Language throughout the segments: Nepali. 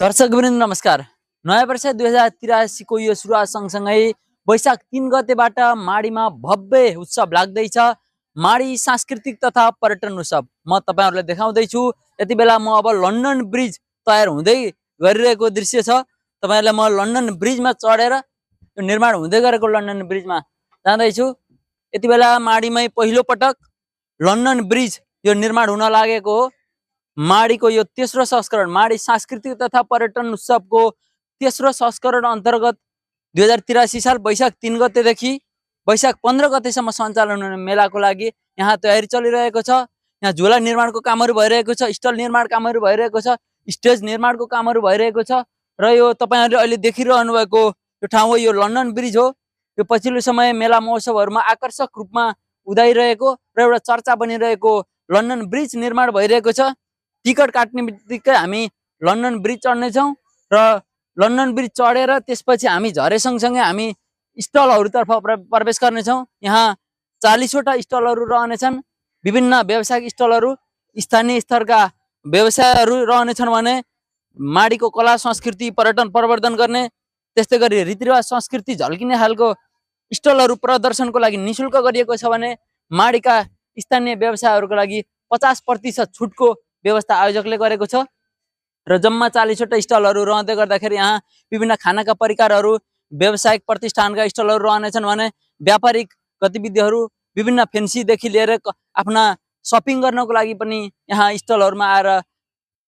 दर्शकवृन्द नमस्कार। नयाँ वर्ष 2083 को यो सुरुवात सँगसँगै वैशाख 3 गतेबाट माडीमा भव्य उत्सव लाग्दैछ। माडी सांस्कृतिक तथा पर्यटन उत्सव म तपाईहरुलाई देखाउँदैछु। यति बेला म अब लन्डन ब्रिज तयार हुँदै गरिरहेको दृश्य छ। तपाईहरुलाई म लन्डन ब्रिजमा चढेर यो निर्माण हुँदै गरेको लन्डन ब्रिजमा जाँदैछु। यति बेला माडीमै पहिलो पटक लन्डन ब्रिज यो निर्माण हुन लागेको हो। माडी को यो तेस्रो संस्करण माडी सांस्कृतिक तथा पर्यटन उत्सवको तेस्रो संस्करण अन्तर्गत 2083 साल वैशाख 3 गतेदेखि वैशाख 15 गतेसम्म सञ्चालन हुने मेलाको लागि यहाँ तयारी चलिरहेको छ। यहाँ झोला निर्माणको कामहरू भइरहेको छ, स्टल निर्माण कामहरू भइरहेको छ, स्टेज निर्माणको कामहरू भइरहेको छ र यो तपाईहरुले अहिले देखिरहनु भएको यो ठाउँ हो, यो लन्डन ब्रिज हो। यो पछिल्लो समय मेला महोत्सवहरुमा आकर्षक रूपमा उदाइरहेको र एउटा चर्चा बनिरहेको लन्डन ब्रिज निर्माण भइरहेको छ। टिकट काट्ने बित्तिकै हामी लन्डन ब्रिज चढ्नेछौँ र लन्डन ब्रिज चढेर त्यसपछि हामी झरे सँगसँगै हामी स्टलहरुतर्फ प्रवेश गर्नेछौँ। यहाँ 40 वटा स्टलहरु रहनेछन्। विभिन्न व्यावसायिक स्टलहरु, स्थानीय स्तरका व्यवसायहरु रहनेछन् भने माडीको कला संस्कृति पर्यटन प्रवर्धन गर्ने, त्यस्तै गरी रीतिरिवाज संस्कृति झल्किने खालको स्टलहरु प्रदर्शनको लागि निशुल्क गरिएको छ भने माडीका स्थानीय व्यवसायहरुको लागि 50% छुटको व्यवस्था आयोजकले गरेको छ र जम्मा 40 वटा स्टलहरु रहँदै गर्दाखेरि यहाँ विभिन्न खानाका परिकारहरु, व्यावसायिक प्रतिष्ठानका स्टलहरु रहनेछन् भने व्यापारिक गतिविधिहरु, विभिन्न फेन्सीदेखि लिएर आफ्ना शपिङ गर्नको लागि पनि यहाँ स्टलहरुमा आएर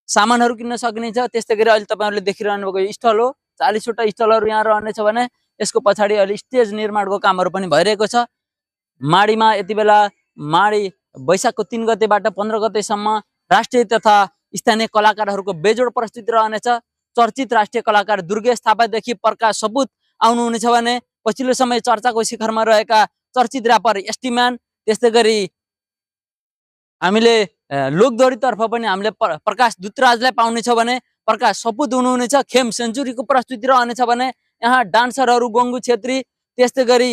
सामानहरु किन्न सकिनेछ। त्यस्तै गरी अहिले तपाईहरुले देखिरहनु भएको स्टल हो, 40 वटा स्टलहरु यहाँ रहनेछ भने यसको पछाडी अहिले स्टेज निर्माणको कामहरु पनि भइरहेको छ। माडीमा यति बेला माडी वैशाखको 3 गतेबाट 15 गतेसम्म राष्ट्रिय तथा स्थानीय कलाकारहरूको बेजोड प्रस्तुति रहनेछ। चर्चित राष्ट्रिय कलाकार दुर्गेश थापादेखि प्रकाश सपुत आउनुहुनेछ भने पछिल्लो समय चर्चाको शिखरमा रहेका चर्चित र्यापर एसटी म्यान, त्यस्तै गरी हामीले लोकदोरीतर्फ पनि हामीले प्रकाश दुतराजलाई पाउनेछौँ भने प्रकाश सपुत हुनुहुनेछ। खेम सेन्चुरीको प्रस्तुति रहनेछ भने यहाँ डान्सरहरू गङ्गु छेत्री, त्यस्तै गरी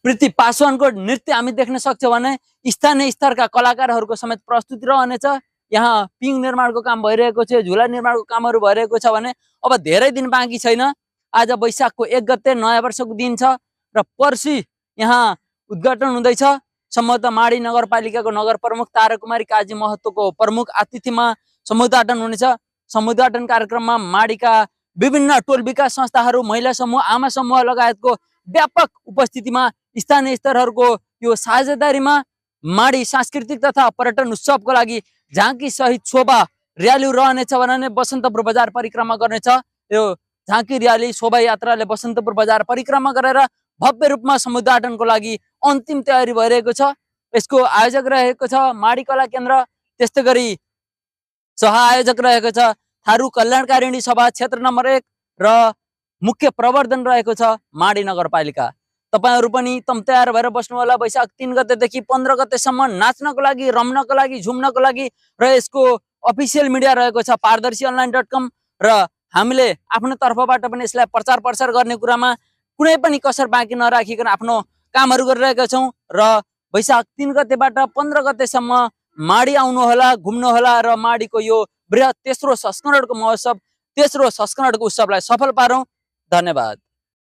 प्रीति पासवानको नृत्य हामी देख्न सक्छौँ भने स्थानीय स्तरका कलाकारहरूको समेत प्रस्तुति रहनेछ। यहाँ पिङ निर्माणको काम भइरहेको छ, झुला निर्माणको कामहरू भइरहेको छ भने अब धेरै दिन बाँकी छैन। आज वैशाखको 1 गते नयाँ वर्षको दिन छ र पर्सि यहाँ उद्घाटन हुँदैछ। सम्भवतः माडी नगरपालिकाको नगर प्रमुख ताराकुमारी काजी महतोको प्रमुख आतिथ्यमा समुद्घाटन हुनेछ। समुद्घाटन कार्यक्रममा माडीका विभिन्न टोल विकास संस्थाहरू, महिला समूह, आमा समूह लगायतको व्यापक उपस्थितिमा स्थानीय स्तरहरूको यो साझेदारीमा माडी सांस्कृतिक तथा पर्यटन उत्सवको लागि झाँकी सहित शोभा र्याली रहनेछ भने बसन्तपुर बजार परिक्रमा गर्नेछ। यो झाँकी र्याली शोभा यात्राले बसन्तपुर बजार परिक्रमा गरेर भव्य रूपमा समुद्घाटनको लागि अन्तिम तयारी भइरहेको छ। यसको आयोजक रहेको छ माडी कला केन्द्र, त्यस्तै गरी सह आयोजक रहेको छ थारू कल्याणकारिणी सभा क्षेत्र नम्बर 1 र मुख्य प्रवर्धन रहेको छ माडी नगरपालिका। तपाईहरु पनि तम तयार भएर बस्नु होला। वैशाख 3 गतेदेखि 15 गतेसम्म नाच्नको लागि, रम्नको लागि, झुम्नको लागि र यसको अफिसियल मिडिया रहेको छ pardarshionline.com र हामीले आफ्नो तर्फबाट पनि यसलाई प्रचार प्रसार गर्ने कुरामा कुनै पनि कसर बाँकी नराखिकन आफ्नो कामहरू गरिरहेका छौं र वैशाख 3 गतेबाट 15 गतेसम्म माडी आउनु होला, घुम्नु होला र माडीको यो बृहत तेस्रो संस्करणको महोत्सव, तेस्रो संस्करणको उत्सवलाई सफल पारौं। धन्यवाद।